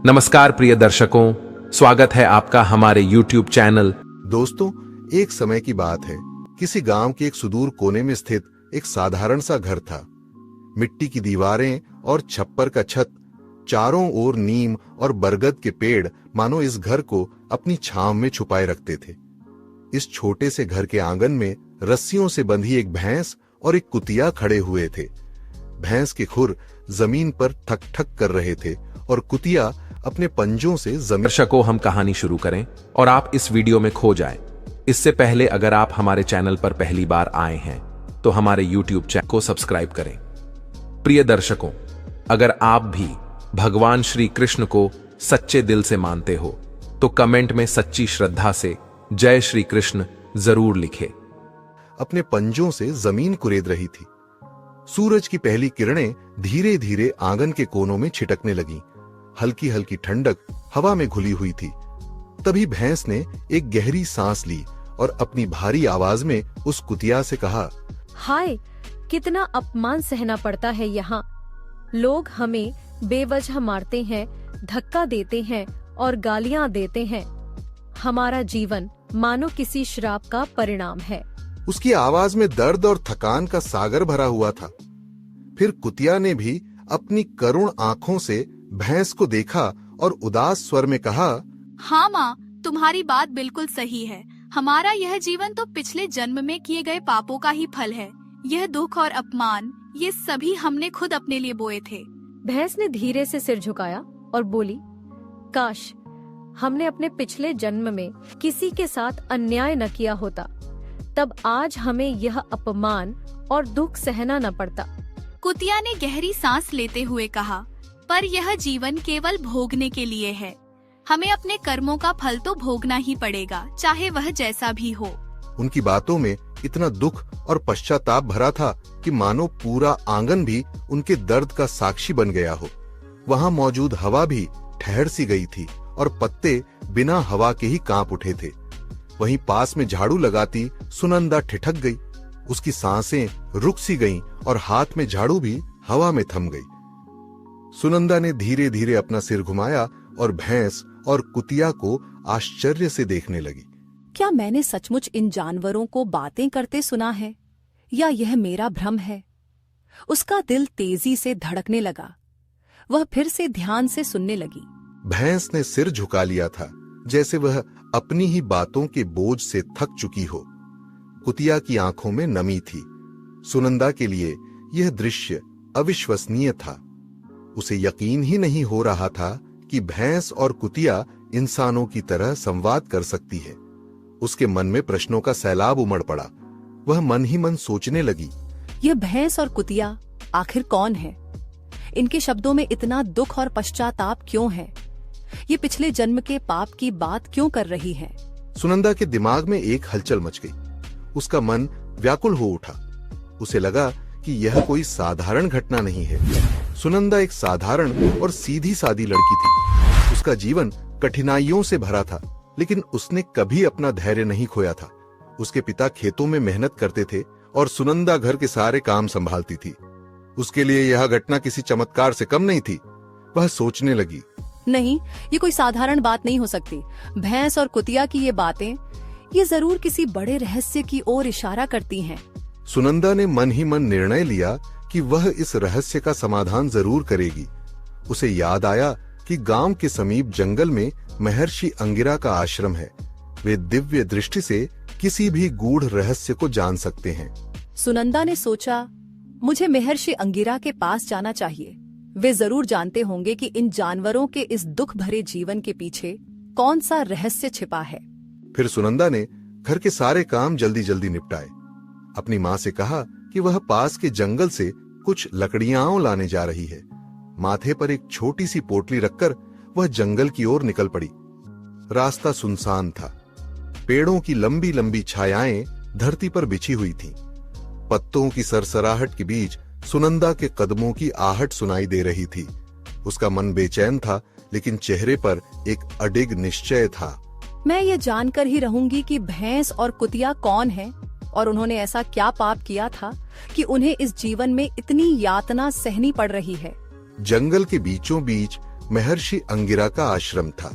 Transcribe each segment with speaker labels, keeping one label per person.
Speaker 1: नमस्कार प्रिय दर्शकों, स्वागत है आपका हमारे YouTube चैनल।
Speaker 2: दोस्तों, एक समय की बात है। किसी गांव के एक सुदूर कोने में स्थित एक साधारण सा घर था। मिट्टी की दीवारें और छप्पर का छत, चारों ओर नीम और बरगद के पेड़ मानो इस घर को अपनी छांव में छुपाए रखते थे। इस छोटे से घर के आंगन में रस्सियों से बंधी एक भैंस और एक कुतिया खड़े हुए थे। भैंस के खुर जमीन पर ठक ठक कर रहे थे और कुतिया अपने पंजों से जमीन।
Speaker 1: दर्शकों, हम कहानी शुरू करें और आप इस वीडियो में खो जाएं। इससे पहले अगर आप हमारे चैनल पर पहली बार आए हैं तो हमारे YouTube चैनल को सब्सक्राइब करें। प्रिय दर्शकों, अगर आप भी भगवान श्री कृष्ण को सच्चे दिल से मानते हो तो कमेंट में सच्ची श्रद्धा से जय श्री कृष्ण जरूर लिखें।
Speaker 2: अपने पंजों से जमीन कुरेद रही थी। सूरज की पहली किरणें धीरे धीरे आंगन के कोनों में छिटकने लगीं। हल्की हल्की ठंडक हवा में घुली हुई थी। तभी भैंस ने एक गहरी सांस ली और अपनी भारी आवाज में उस कुतिया से कहा,
Speaker 3: हाय, कितना अपमान सहना पड़ता है यहाँ। लोग हमें बेवजह मारते हैं, धक्का देते हैं और गालियां देते हैं। हमारा जीवन मानो किसी श्राप का परिणाम है।
Speaker 2: उसकी आवाज में दर्द और थकान का सागर भरा हुआ था। फिर कुतिया ने भी अपनी करुण आंखों से भैंस को देखा और उदास स्वर में कहा,
Speaker 4: हाँ माँ, तुम्हारी बात बिल्कुल सही है। हमारा यह जीवन तो पिछले जन्म में किए गए पापों का ही फल है। यह दुख और अपमान, ये सभी हमने खुद अपने लिए बोए थे।
Speaker 3: भैंस ने धीरे से सिर झुकाया और बोली, काश हमने अपने पिछले जन्म में किसी के साथ अन्याय न किया होता, तब आज हमें यह अपमान और दुख सहना न पड़ता।
Speaker 4: कुतिया ने गहरी सांस लेते हुए कहा, पर यह जीवन केवल भोगने के लिए है। हमें अपने कर्मों का फल तो भोगना ही पड़ेगा, चाहे वह जैसा भी हो।
Speaker 2: उनकी बातों में इतना दुख और पश्चाताप भरा था कि मानो पूरा आंगन भी उनके दर्द का साक्षी बन गया हो। वहां मौजूद हवा भी ठहर सी गई थी और पत्ते बिना हवा के ही कांप उठे थे। वहीं पास में झाड़ू लगाती सुनंदा ठिठक गई। उसकी सांसें रुक सी गईं और हाथ में झाड़ू भी हवा में थम गई। सुनंदा ने धीरे धीरे अपना सिर घुमाया और भैंस और कुतिया को आश्चर्य से देखने लगी।
Speaker 5: क्या मैंने सचमुच इन जानवरों को बातें करते सुना है या यह मेरा भ्रम है? उसका दिल तेजी से धड़कने लगा। वह फिर से ध्यान से सुनने लगी।
Speaker 2: भैंस ने सिर झुका लिया था, जैसे वह अपनी ही बातों के बोझ से थक चुकी हो। कुतिया की आंखों में नमी थी। सुनंदा के लिए यह दृश्य अविश्वसनीय था। उसे यकीन ही नहीं हो रहा था कि भैंस और कुतिया इंसानों की तरह संवाद कर सकती है। उसके मन में प्रश्नों का सैलाब उमड़ पड़ा। वह मन ही मन सोचने लगी,
Speaker 5: यह भैंस और कुतिया आखिर कौन है? इनके शब्दों में इतना दुख और पश्चाताप क्यों है? ये पिछले जन्म के पाप की बात क्यों कर रही है?
Speaker 2: सुनंदा के दिमाग में एक हलचल मच गई। उसका मन व्याकुल हो उठा। उसे लगा कि यह कोई साधारण घटना नहीं है। सुनंदा एक साधारण और सीधी सादी लड़की थी। उसका जीवन कठिनाइयों से भरा था, लेकिन उसने कभी अपना धैर्य नहीं खोया था। उसके पिता खेतों में मेहनत करते थे और सुनंदा घर के सारे काम संभालती थी। उसके लिए यह घटना किसी चमत्कार से कम नहीं थी। वह सोचने लगी,
Speaker 5: नहीं, ये कोई साधारण बात नहीं हो सकती। भैंस और कुतिया की ये बातें, ये जरूर किसी बड़े रहस्य की ओर इशारा करती हैं।
Speaker 2: सुनंदा ने मन ही मन निर्णय लिया कि वह इस रहस्य का समाधान जरूर करेगी। उसे याद आया कि गांव के समीप जंगल में महर्षि अंगिरा का आश्रम है। वे दिव्य दृष्टि से किसी भी गूढ़ रहस्य को जान सकते हैं।
Speaker 5: सुनंदा ने सोचा, मुझे महर्षि अंगिरा के पास जाना चाहिए। वे जरूर जानते होंगे कि इन जानवरों के इस दुख भरे जीवन के पीछे कौन सा रहस्य छिपा है।
Speaker 2: फिर सुनंदा ने घर के सारे काम जल्दी जल्दी निपटाए। अपनी माँ से कहा कि वह पास के जंगल से कुछ लकड़ियां लाने जा रही है। माथे पर एक छोटी सी पोटली रखकर वह जंगल की ओर निकल पड़ी। रास्ता सुनसान था। पेड़ों की लंबी लंबी छायाएं धरती पर बिछी हुई थीं। पत्तों की सरसराहट के बीच सुनंदा के कदमों की आहट सुनाई दे रही थी। उसका मन बेचैन था, लेकिन चेहरे पर एक अडिग निश्चय था।
Speaker 5: मैं ये जानकर ही रहूंगी कि भैंस और कुतिया कौन है और उन्होंने ऐसा क्या पाप किया था कि उन्हें इस जीवन में इतनी यातना सहनी पड़ रही है।
Speaker 2: जंगल के बीचों बीच महर्षि अंगिरा का आश्रम था।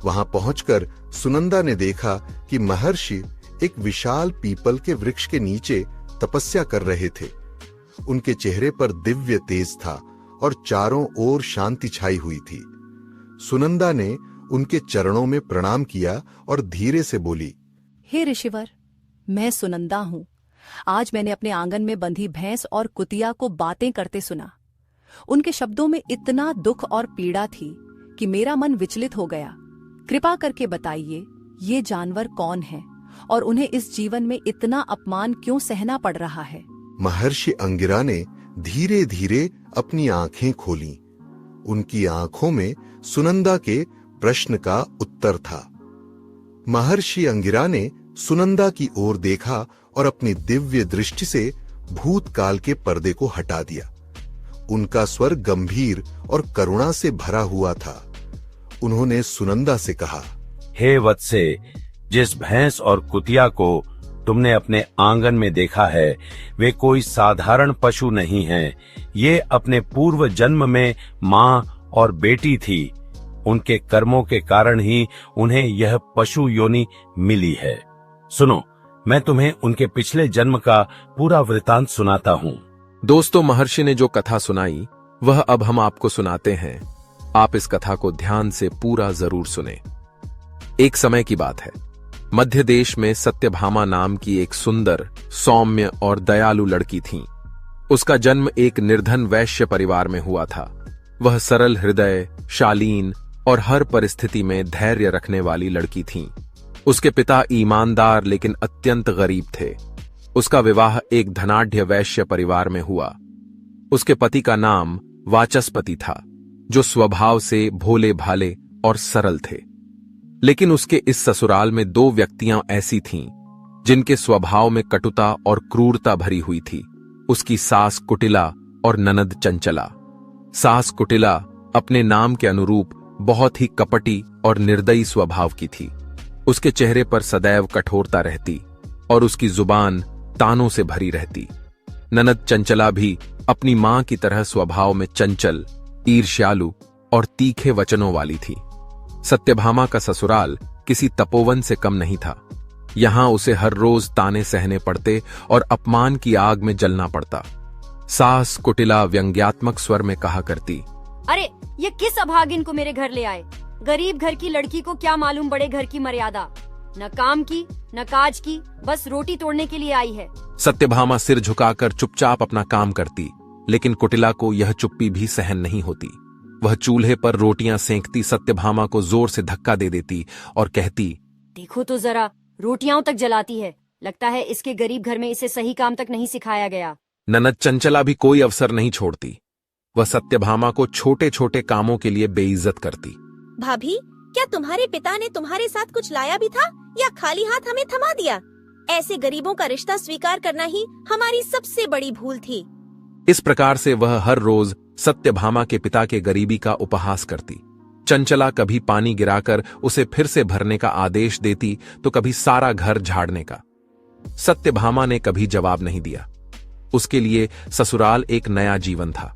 Speaker 2: वहां पहुंचकर सुनंदा ने देखा कि महर्षि एक विशाल पीपल के वृक्ष के नीचे तपस्या कर रहे थे। उनके चेहरे पर दिव्य तेज था और चारों ओर शांति छाई हुई थी। सुनंदा ने उनके चरणों में प्रणाम किया और धीरे से बोली,
Speaker 5: हे ऋषिवर, मैं सुनंदा हूं। आज मैंने अपने आंगन में बंधी भैंस और कुतिया को बातें करते सुना। उनके शब्दों में इतना दुख और पीड़ा थी कि मेरा मन विचलित हो गया। कृपा करके बताइए, ये जानवर कौन है और उन्हें इस जीवन में इतना अपमान क्यों सहना पड़ रहा है?
Speaker 2: महर्षि अंगिरा ने धीरे धीरे अपनी आंखें खोलीं। उनकी आंखों में सुनंदा के प्रश्न का उत्तर था। महर्षि अंगिरा ने सुनंदा की ओर देखा और अपनी दिव्य दृष्टि से भूतकाल के पर्दे को हटा दिया। उनका स्वर गंभीर और करुणा से भरा हुआ था। उन्होंने सुनंदा से कहा,
Speaker 6: हे वत्से, जिस भैंस और कुतिया को तुमने अपने आंगन में देखा है, वे कोई साधारण पशु नहीं हैं। ये अपने पूर्व जन्म में माँ और बेटी थी। उनके कर्मों के कारण ही उन्हें यह पशु योनि मिली है। सुनो, मैं तुम्हें उनके पिछले जन्म का पूरा वृतांत सुनाता हूँ।
Speaker 1: दोस्तों, महर्षि ने जो कथा सुनाई वह अब हम आपको सुनाते हैं। आप इस कथा को ध्यान से पूरा जरूर सुने। एक समय की बात है। मध्य देश में सत्यभामा नाम की एक सुंदर, सौम्य और दयालु लड़की थी। उसका जन्म एक निर्धन वैश्य परिवार में हुआ था। वह सरल हृदय, शालीन और हर परिस्थिति में धैर्य रखने वाली लड़की थी। उसके पिता ईमानदार लेकिन अत्यंत गरीब थे। उसका विवाह एक धनाढ्य वैश्य परिवार में हुआ। उसके पति का नाम वाचस्पति था, जो स्वभाव से भोले भाले और सरल थे। लेकिन उसके इस ससुराल में दो व्यक्तियां ऐसी थीं जिनके स्वभाव में कटुता और क्रूरता भरी हुई थी। उसकी सास कुटिला और ननद चंचला। सास कुटिला अपने नाम के अनुरूप बहुत ही कपटी और निर्दयी स्वभाव की थी। उसके चेहरे पर सदैव कठोरता रहती और उसकी जुबान तानों से भरी रहती। ननद चंचला भी अपनी मां की तरह स्वभाव में चंचल, ईर्ष्यालु और तीखे वचनों वाली थी। सत्यभामा का ससुराल किसी तपोवन से कम नहीं था। यहां उसे हर रोज ताने सहने पड़ते और अपमान की आग में जलना पड़ता। सास कुटिला व्यंग्यात्मक स्वर में कहा करती,
Speaker 7: अरे ये किस अभागिन को मेरे घर ले आए? गरीब घर की लड़की को क्या मालूम बड़े घर की मर्यादा? न काम की न काज की, बस रोटी तोड़ने के लिए आई है।
Speaker 1: सत्यभामा सिर झुकाकर चुपचाप अपना काम करती, लेकिन कुटिला को यह चुप्पी भी सहन नहीं होती। वह चूल्हे पर रोटियां सेंकती सत्यभामा को जोर से धक्का दे देती और कहती,
Speaker 7: देखो तो जरा, रोटियां तक जलाती है। लगता है इसके गरीब घर में इसे सही काम तक नहीं सिखाया गया।
Speaker 1: ननद चंचला भी कोई अवसर नहीं छोड़ती। वह सत्यभामा को छोटे छोटे कामों के लिए बेइज्जत करती।
Speaker 8: भाभी, क्या तुम्हारे पिता ने तुम्हारे साथ कुछ लाया भी था या खाली हाथ हमें थमा दिया? ऐसे गरीबों का रिश्ता स्वीकार करना ही हमारी सबसे बड़ी भूल थी।
Speaker 1: इस प्रकार से वह हर रोज सत्यभामा के पिता के गरीबी का उपहास करती। चंचला कभी पानी गिराकर उसे फिर से भरने का आदेश देती तो कभी सारा घर झाड़ने का। सत्यभामा ने कभी जवाब नहीं दिया। उसके लिए ससुराल एक नया जीवन था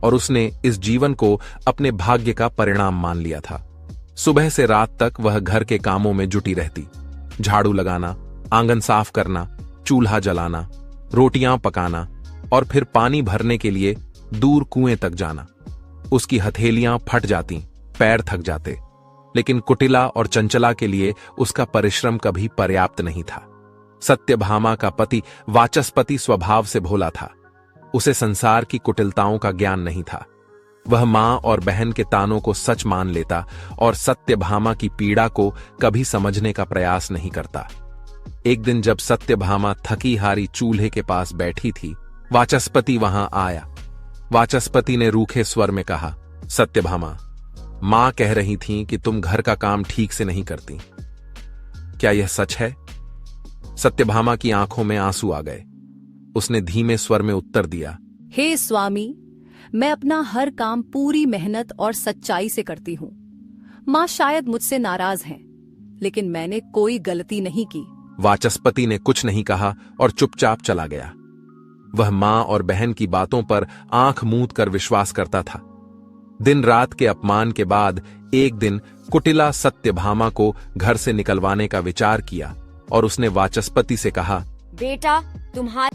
Speaker 1: और उसने इस जीवन को अपने भाग्य का परिणाम मान लिया था। सुबह से रात तक वह घर के कामों में जुटी रहती। झाड़ू लगाना, आंगन साफ करना, चूल्हा जलाना, रोटियां पकाना और फिर पानी भरने के लिए दूर कुएं तक जाना। उसकी हथेलियां फट जाती, पैर थक जाते, लेकिन कुटिला और चंचला के लिए उसका परिश्रम कभी पर्याप्त नहीं था। सत्यभामा का पति वाचस्पति स्वभाव से भोला था। उसे संसार की कुटिलताओं का ज्ञान नहीं था। वह मां और बहन के तानों को सच मान लेता और सत्यभामा की पीड़ा को कभी समझने का प्रयास नहीं करता। एक दिन जब सत्यभामा थकी हारी चूल्हे के पास बैठी थी, वाचस्पति वहां आया। वाचस्पति ने रूखे स्वर में कहा, सत्यभामा, मां कह रही थी कि तुम घर का काम ठीक से नहीं करती। क्या यह सच है? सत्यभामा की आंखों में आंसू आ गए। उसने धीमे स्वर में उत्तर दिया,
Speaker 5: हे स्वामी, मैं अपना हर काम पूरी मेहनत और सच्चाई से करती हूँ। माँ शायद मुझसे नाराज हैं, लेकिन मैंने कोई गलती नहीं की।
Speaker 1: वाचस्पति ने कुछ नहीं कहा और चुपचाप चला गया। वह मां और बहन की बातों पर आंख मूंद कर विश्वास करता था। दिन रात के अपमान के बाद एक दिन कुटिला सत्यभामा को घर से निकलवाने का विचार किया और उसने वाचस्पति से कहा,
Speaker 7: बेटा, तुम्हारे